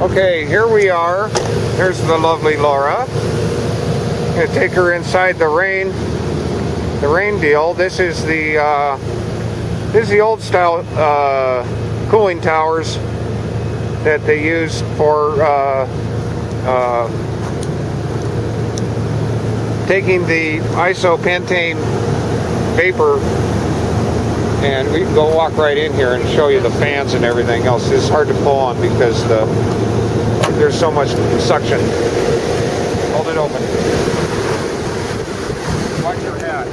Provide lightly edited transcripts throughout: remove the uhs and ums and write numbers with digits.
Okay, here we are. There's the lovely Laura. Gonna take her inside the rain deal. This is the old style cooling towers that they use for taking the isopentane vapor. And we can go walk right in here and show you the fans and everything else. It's hard to pull on because there's so much suction. Hold it open. Watch your hat.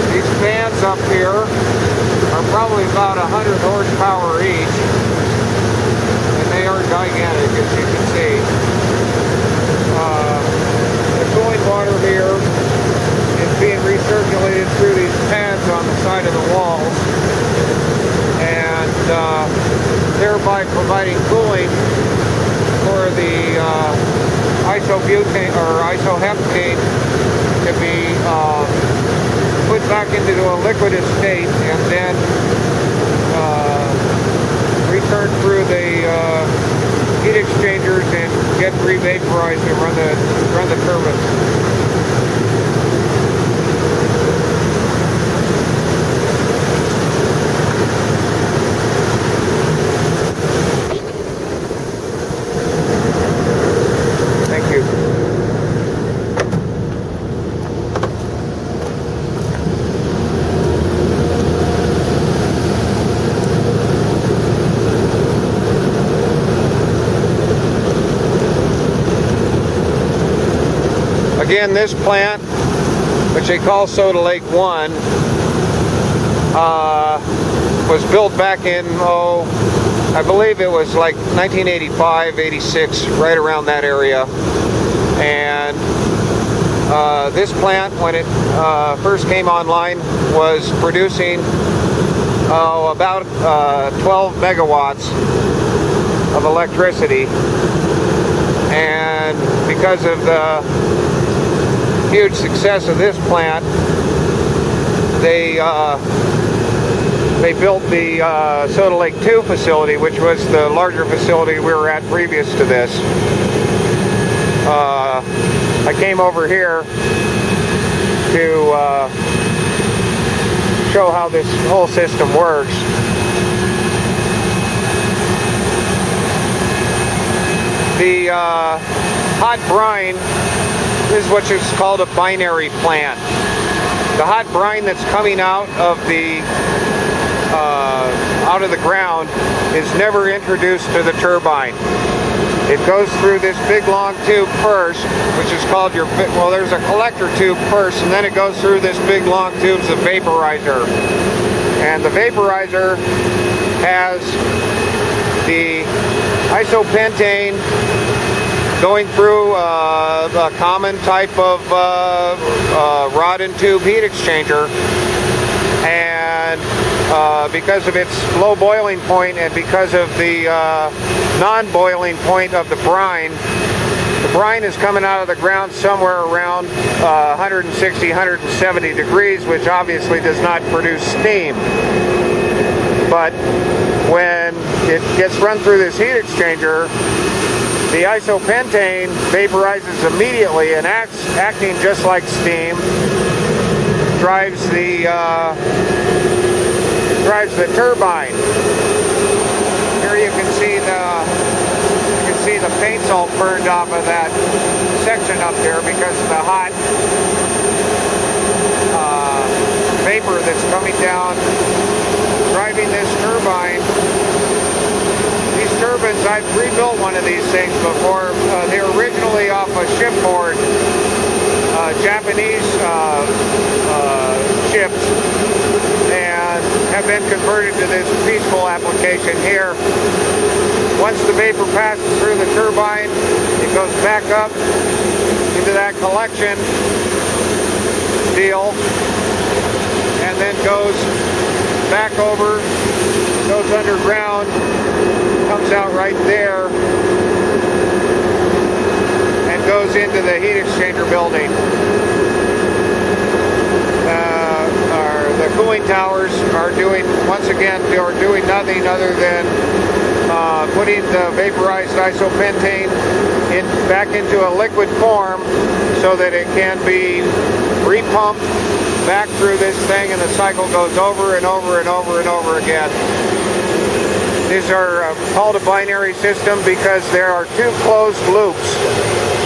These fans up here are probably about 100 horsepower each. And they are gigantic, as you can see. Cooling water here is being recirculated through these pads on the side of the walls, and thereby providing cooling for the isobutane or isoheptane to be put back into a liquidous state and then returned through the heat exchangers and get re-vaporized and run the turbines. Thank you. Again, this plant, which they call Soda Lake 1, was built back in, I believe it was like 1985, 86, right around that area. And this plant, when it first came online, was producing about 12 megawatts of electricity. And because of the huge success of this plant, they built the Soda Lake 2 facility, which was the larger facility we were at previous to this. I came over here to show how this whole system works. The hot brine is what is called a binary plant. The hot brine that's coming out of the ground is never introduced to the turbine. It goes through this big long tube first, which is called there's a collector tube first, and then it goes through this big long tubes of vaporizer. And the vaporizer has the isopentane going through a common type of rod and tube heat exchanger, and because of its low boiling point and because of the non-boiling point of the brine is coming out of the ground somewhere around 160, 170 degrees, which obviously does not produce steam. But when it gets run through this heat exchanger, the isopentane vaporizes immediately and acting just like steam, drives the turbine. Here you can see the paint's all burned off of that section up there because of the hot vapor that's coming down, driving this turbine. These turbines, I've rebuilt one of these things before. They were originally off a shipboard, Japanese ships, and have been converted to this peaceful application here. Once the vapor passes through the turbine, it goes back up into that collection deal, and then goes back over, goes underground, comes out right there, and goes into the heat exchanger building. The cooling towers are doing, once again, are doing nothing other than putting the vaporized isopentane back into a liquid form so that it can be repumped back through this thing, and the cycle goes over and over and over and over again. These are called a binary system because there are two closed loops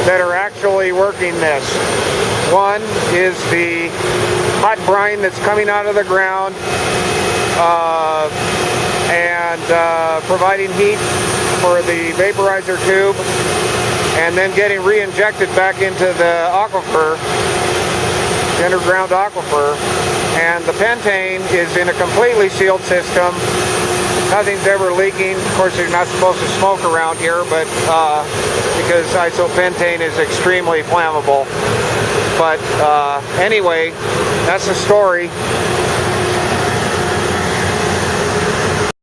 that are actually working this. One is the hot brine that's coming out of the ground and providing heat for the vaporizer tube, and then getting re-injected back into the aquifer, the underground aquifer. And the pentane is in a completely sealed system. Nothing's ever leaking. Of course, you're not supposed to smoke around here, but because isopentane is extremely flammable. But anyway, that's the story.